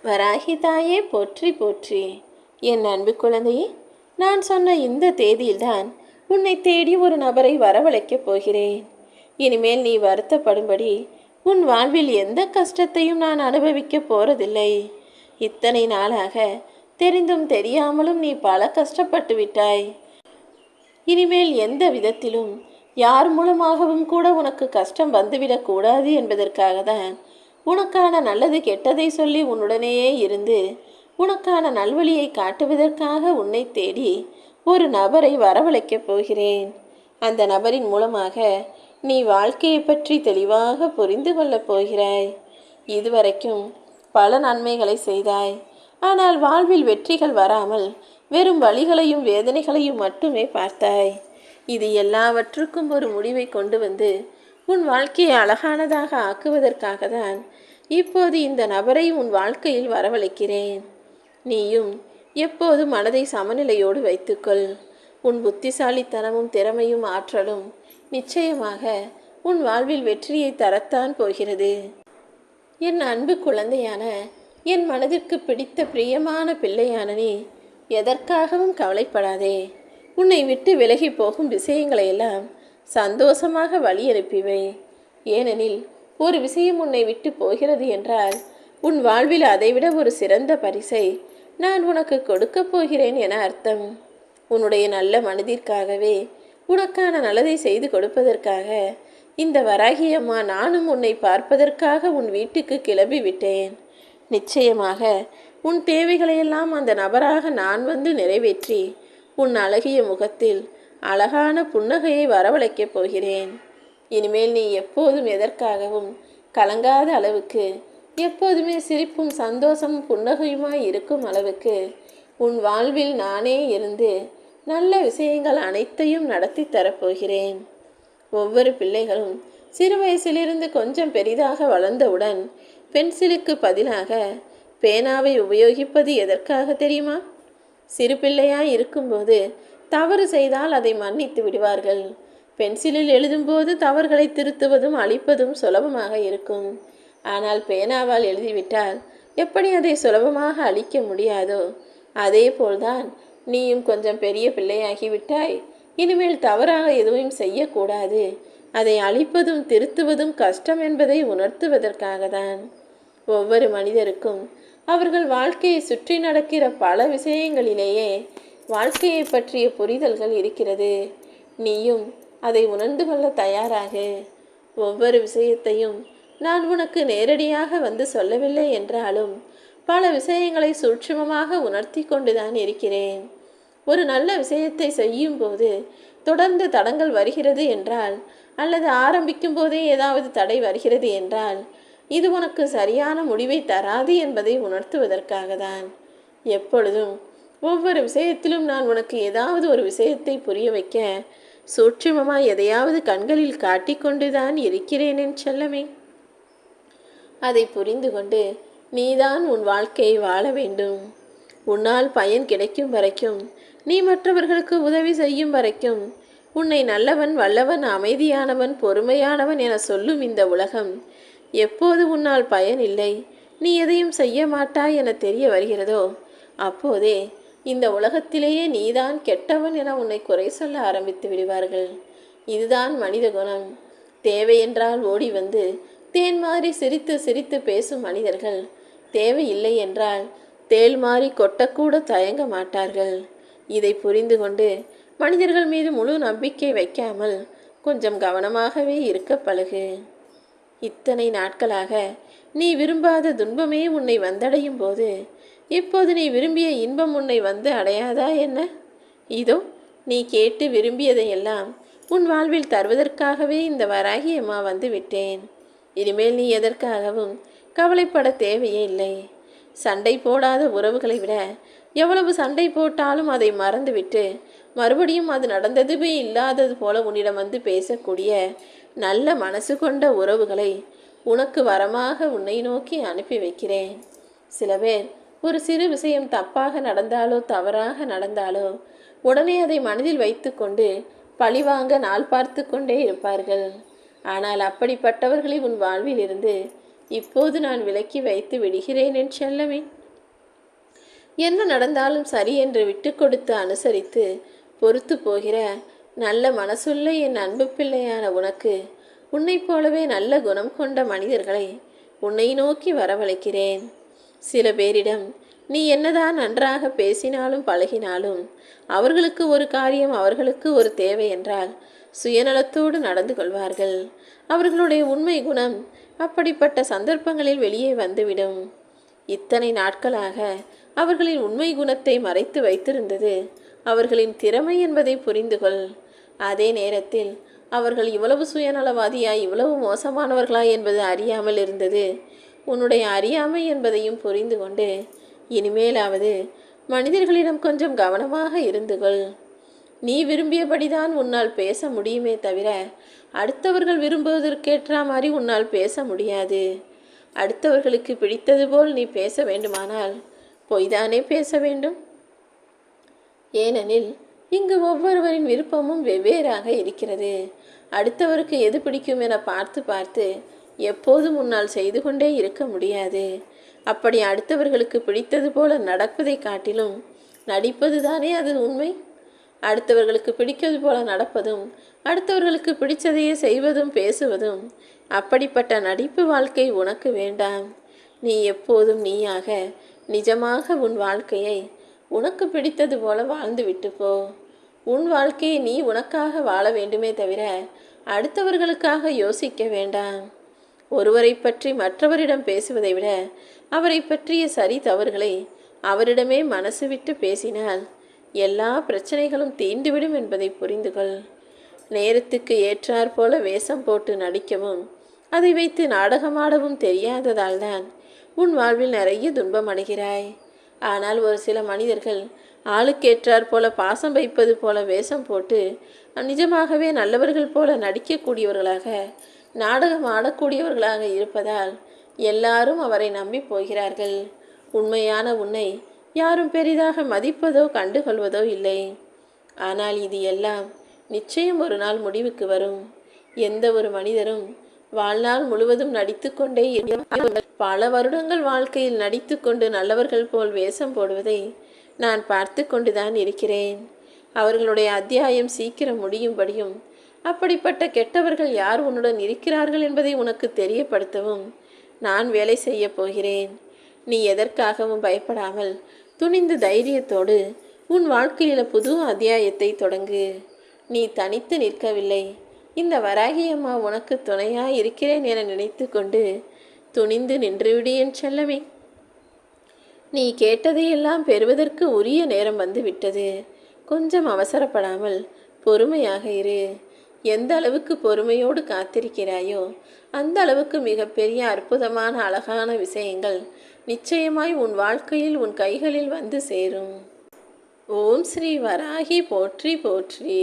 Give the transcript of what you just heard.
வராகி தாயே போற்றி போற்றி. என் அன்பு குழந்தையே, நான் சொன்ன இந்த தேதியில்தான் உன்னை தேடி ஒரு நபரை வரவழைக்கப் போகிறேன். இனிமேல் நீ வருத்தப்படும்படி உன் வாழ்வில் எந்த கஷ்டத்தையும் நான் அனுபவிக்கப் போறதில்லை. இத்தனை நாளாக தெரிந்தும் தெரியாமலும் நீ பல கஷ்டப்பட்டு விட்டாய். இனிமேல் எந்த விதத்திலும் யார் மூலமாகவும் கூட உனக்கு கஷ்டம் வந்துவிடக்கூடாது என்பதற்காக தான் உனக்கான நல்லது கெட்டதை சொல்லி உன்னுடனேயே இருந்து உனக்கான நல்வழியை காட்டுவதற்காக உன்னை தேடி ஒரு நபரை வரவழைக்கப் போகிறேன். அந்த நபரின் மூலமாக நீ வாழ்க்கையை பற்றி தெளிவாக புரிந்து கொள்ளப் போகிறாய். இதுவரைக்கும் பல நன்மைகளை செய்தாய். ஆனால் வாழ்வில் வெற்றிகள் வராமல் வெறும் வழிகளையும் வேதனைகளையும் மட்டுமே பார்த்தாய். இது எல்லாவற்றுக்கும் ஒரு முடிவை கொண்டு வந்து உன் வாழ்க்கையை அழகானதாக ஆக்குவதற்காக தான் இப்போது இந்த நபரை உன் வாழ்க்கையில் வரவழைக்கிறேன். நீயும் எப்போது மனதை சமநிலையோடு வைத்துக்கொள். உன் புத்திசாலித்தனமும் திறமையும் ஆற்றலும் நிச்சயமாக உன் வாழ்வில் வெற்றியை தரத்தான் போகிறது. என் அன்பு குழந்தையான, என் மனதிற்கு பிடித்த பிரியமான பிள்ளையான நீ எதற்காகவும் கவலைப்படாதே. உன்னை விட்டு விலகி போகும் விஷயங்களையெல்லாம் சந்தோஷமாக வழி அனுப்பிவை. ஏனெனில் ஒரு விஷயம் உன்னை விட்டு போகிறது என்றால் உன் வாழ்வில் அதைவிட ஒரு சிறந்த பரிசை நான் உனக்கு கொடுக்கப் போகிறேன் என அர்த்தம். உன்னுடைய நல்ல மனதிற்காகவே, உனக்கான நல்லதை செய்து கொடுப்பதற்காக இந்த வராகி அம்மா நானும் உன்னை பார்ப்பதற்காக உன் வீட்டுக்கு கிளம்பி விட்டேன். நிச்சயமாக உன் தேவைகளையெல்லாம் அந்த நபராக நான் வந்து நிறைவேற்றி உன் அழகிய முகத்தில் அழகான புன்னகையை வரவழைக்கப் போகிறேன். இனிமேல் நீ எப்போதும் எதற்காகவும் கலங்காத அளவுக்கு, எப்போதுமே சிரிப்பும் சந்தோஷமும் புன்னகையுமாய் இருக்கும் அளவுக்கு உன் வாழ்வில் நானே இருந்து நல்ல விஷயங்கள் அனைத்தையும் நடத்தி தரப்போகிறேன். ஒவ்வொரு பிள்ளைகளும் சிறு வயசிலிருந்து கொஞ்சம் பெரிதாக வளர்ந்தவுடன் பென்சிலுக்கு பதிலாக பேனாவை உபயோகிப்பது எதற்காக தெரியுமா? சிறு பிள்ளையாய் இருக்கும்போது தவறு செய்தால் அதை மன்னித்து விடுவார்கள். பென்சிலில் எழுதும்போது தவறுகளை திருத்துவதும் அழிப்பதும் சுலபமாக இருக்கும். ஆனால் பேனாவால் எழுதிவிட்டால் எப்படி அதை சுலபமாக அழிக்க முடியாதோ அதே போல்தான் நீயும் கொஞ்சம் பெரிய பிள்ளையாகிவிட்டாய். இனிமேல் தவறாக எதுவும் செய்யக்கூடாது. அதை அழிப்பதும் திருத்துவதும் கஷ்டம் என்பதை உணர்த்துவதற்காக தான். ஒவ்வொரு மனிதருக்கும் அவர்கள் வாழ்க்கையை சுற்றி நடக்கிற பல விஷயங்களிலேயே வாழ்க்கையை பற்றிய புரிதல்கள் இருக்கிறது. நீயும் அதை உணர்ந்து கொள்ள தயாராக. ஒவ்வொரு விஷயத்தையும் நான் உனக்கு நேரடியாக வந்து சொல்லவில்லை என்றாலும் பல விஷயங்களை சூட்சுமமாக உணர்த்தி கொண்டுதான் இருக்கிறேன். ஒரு நல்ல விஷயத்தை செய்யும் போது தொடர்ந்து தடங்கள் வருகிறது என்றால், அல்லது ஆரம்பிக்கும் போதே ஏதாவது தடை வருகிறது என்றால், இது உனக்கு சரியான முடிவை தராது என்பதை உணர்த்துவதற்காக தான். எப்பொழுதும் ஒவ்வொரு விஷயத்திலும் நான் உனக்கு ஏதாவது ஒரு விஷயத்தை புரிய வைக்க சூட்சுமமாய் எதையாவது கண்களில் காட்டிக்கொண்டுதான் இருக்கிறேன் என் செல்லமே. அதை புரிந்து கொண்டு நீதான் உன் வாழ்க்கையை வாழ வேண்டும். உன்னால் பயன் கிடைக்கும் வரைக்கும், நீ மற்றவர்களுக்கு உதவி செய்யும் வரைக்கும், உன்னை நல்லவன், வல்லவன், அமைதியானவன், பொறுமையானவன் என சொல்லும் இந்த உலகம் எப்போது உன்னால் பயன் இல்லை, நீ எதையும் செய்ய மாட்டாய் என தெரிய வருகிறதோ அப்போதே இந்த உலகத்திலேயே நீதான் கெட்டவன் என உன்னை குறை சொல்ல ஆரம்பித்து விடுவார்கள். இதுதான் மனித குணம். தேவையென்றால் ஓடி வந்து தேன் மாதிரி சிரித்து சிரித்து பேசும் மனிதர்கள் தேவையில்லை என்றால் தேள் மாறி கொட்டக்கூட தயங்க மாட்டார்கள். இதை புரிந்து கொண்டு மனிதர்கள் மீது முழு நம்பிக்கை வைக்காமல் கொஞ்சம் கவனமாகவே இருக்க பழகு. இத்தனை நாட்களாக நீ விரும்பாத துன்பமே உன்னை வந்தடையும் போது இப்போது நீ விரும்பிய இன்பம் உன்னை வந்து அடையாதா என்ன? இதோ நீ கேட்டு விரும்பியதையெல்லாம் உன் வாழ்வில் தருவதற்காகவே இந்த வராகி அம்மா வந்து விட்டேன். இனிமேல் நீ எதற்காகவும் கவலைப்பட தேவையே இல்லை. சண்டை போடாத உறவுகளை விட எவ்வளவு சண்டை போட்டாலும் அதை மறந்துவிட்டு மறுபடியும் அது நடந்ததுவே இல்லாதது போல உன்னிடம் வந்து பேசக்கூடிய நல்ல மனசு கொண்ட உறவுகளை உனக்கு வரமாக உன்னை நோக்கி அனுப்பி வைக்கிறேன். சில பேர் ஒரு சிறு விஷயம் தப்பாக நடந்தாலோ தவறாக நடந்தாலோ உடனே அதை மனதில் வைத்து கொண்டு பழிவாங்க நாள் பார்த்து கொண்டே இருப்பார்கள். ஆனால் அப்படிப்பட்டவர்களை உன் வாழ்வில் இருந்து இப்போது நான் விலக்கி வைத்து விடுகிறேன் என் செல்லமே. என்ன நடந்தாலும் சரி என்று விட்டு கொடுத்து அனுசரித்து பொறுத்து போகிற நல்ல மனசுள்ள என் அன்பு பிள்ளையான உனக்கு உன்னைப் போலவே நல்ல குணம் கொண்ட மனிதர்களை உன்னை நோக்கி வரவழைக்கிறேன். சில பேரிடம் நீ என்னதான் நன்றாக பேசினாலும் பழகினாலும் அவர்களுக்கு ஒரு காரியம், அவர்களுக்கு ஒரு தேவை என்றால் சுயநலத்தோடு நடந்து கொள்வார்கள். அவர்களுடைய உண்மை குணம் அப்படிப்பட்ட சந்தர்ப்பங்களில் வெளியே வந்துவிடும். இத்தனை நாட்களாக அவர்களின் உண்மை குணத்தை மறைத்து வைத்திருந்தது அவர்களின் திறமை என்பதை புரிந்து கொள். அதே நேரத்தில் அவர்கள் இவ்வளவு சுயநலவாதியாய், இவ்வளவு மோசமானவர்களாய் என்பது அறியாமல் இருந்தது உன்னுடைய அறியாமை என்பதையும் புரிந்து கொண்டு இனிமேலாவது மனிதர்களிடம் கொஞ்சம் கவனமாக இருந்து கொள். நீ விரும்பியபடிதான் உன்னால் பேச முடியுமே தவிர அடுத்தவர்கள் விரும்புவதற்கேற்ற மாதிரி உன்னால் பேச முடியாது. அடுத்தவர்களுக்கு பிடித்தது போல் நீ பேச வேண்டுமானால் பொய்தானே பேச வேண்டும். ஏனெனில் இங்கு ஒவ்வொருவரின் விருப்பமும் வெவ்வேறாக இருக்கிறது. அடுத்தவருக்கு எது பிடிக்கும் என பார்த்து பார்த்து எப்போதும் உன்னால் செய்து கொண்டே இருக்க முடியாது. அப்படி அடுத்தவர்களுக்கு பிடித்தது போல நடப்பதை காட்டிலும் நடிப்பது தானே அது உண்மை. அடுத்தவர்களுக்கு பிடிக்கிறது போல நடப்பதும் அடுத்தவர்களுக்கு பிடிச்சதையே செய்வதும் பேசுவதும் அப்படிப்பட்ட நடிப்பு வாழ்க்கை உனக்கு வேண்டாம். நீ எப்போதும் நீயாக நிஜமாக உன் வாழ்க்கையை உனக்கு பிடித்தது போல வாழ்ந்து விட்டு போ. உன் வாழ்க்கையை நீ உனக்காக வாழ வேண்டுமே தவிர அடுத்தவர்களுக்காக யோசிக்க வேண்டாம். ஒருவரை பற்றி மற்றவரிடம் பேசுவதை விட அவரை பற்றிய சரி தவறுகளை அவரிடமே மனசு விட்டு பேசினால் எல்லா பிரச்சனைகளும் தீண்டுவிடும் என்பதை புரிந்து கொள். நேரத்துக்கு ஏற்றாற் போல வேஷம் போட்டு நடிக்கவும் அதை வைத்து நாடகமாடவும் தெரியாததால் தான் உன் வாழ்வில் நிறைய துன்பம் அடைகிறாய். ஆனால் ஒரு சில மனிதர்கள் ஆளுக்கேற்றாற் போல பாசம் வைப்பது போல வேஷம் போட்டு நிஜமாகவே நல்லவர்கள் போல நடிக்கக்கூடியவர்களாக, நாடகம் ஆடக்கூடியவர்களாக இருப்பதால் எல்லாரும் அவரை நம்பி போகிறார்கள். உண்மையான உன்னை யாரும் பெரிதாக மதிப்பதோ கண்டுகொள்வதோ இல்லை. ஆனால் இது எல்லாம் நிச்சயம் ஒரு நாள் முடிவுக்கு வரும். எந்த ஒரு மனிதரும் வாழ்நாள் முழுவதும் நடித்து கொண்டே பல வருடங்கள் வாழ்க்கையில் நடித்து கொண்டு நல்லவர்கள் போல் வேஷம் போடுவதை நான் பார்த்து கொண்டுதான் இருக்கிறேன். அவர்களுடைய அத்தியாயம் சீக்கிரம் முடியும்படியும் அப்படிப்பட்ட கெட்டவர்கள் யார் உன்னுடன் இருக்கிறார்கள் என்பதை உனக்கு தெரியப்படுத்தவும் நான் வேலை செய்ய போகிறேன். நீ எதற்காகவும் பயப்படாமல் துணிந்து தைரியத்தோடு உன் வாழ்க்கையில் புது அத்தியாயத்தை தொடங்கு. நீ தனித்து நிற்கவில்லை. இந்த வராகி அம்மா உனக்கு துணையாய் இருக்கிறேன் என நினைத்து கொண்டு துணிந்து நின்றுவிடு என் செல்லமே. நீ கேட்டதையெல்லாம் பெறுவதற்கு உரிய நேரம் வந்து விட்டது. கொஞ்சம் அவசரப்படாமல் பொறுமையாக இரு. எந்த அளவுக்கு பொறுமையோடு காத்திருக்கிறாயோ அந்த அளவுக்கு மிகப்பெரிய அற்புதமான அழகான விஷயங்கள் நிச்சயமாய் உன் வாழ்க்கையில் உன் கைகளில் வந்து சேரும். ஓம் ஸ்ரீ வராகி போற்றி போற்றி.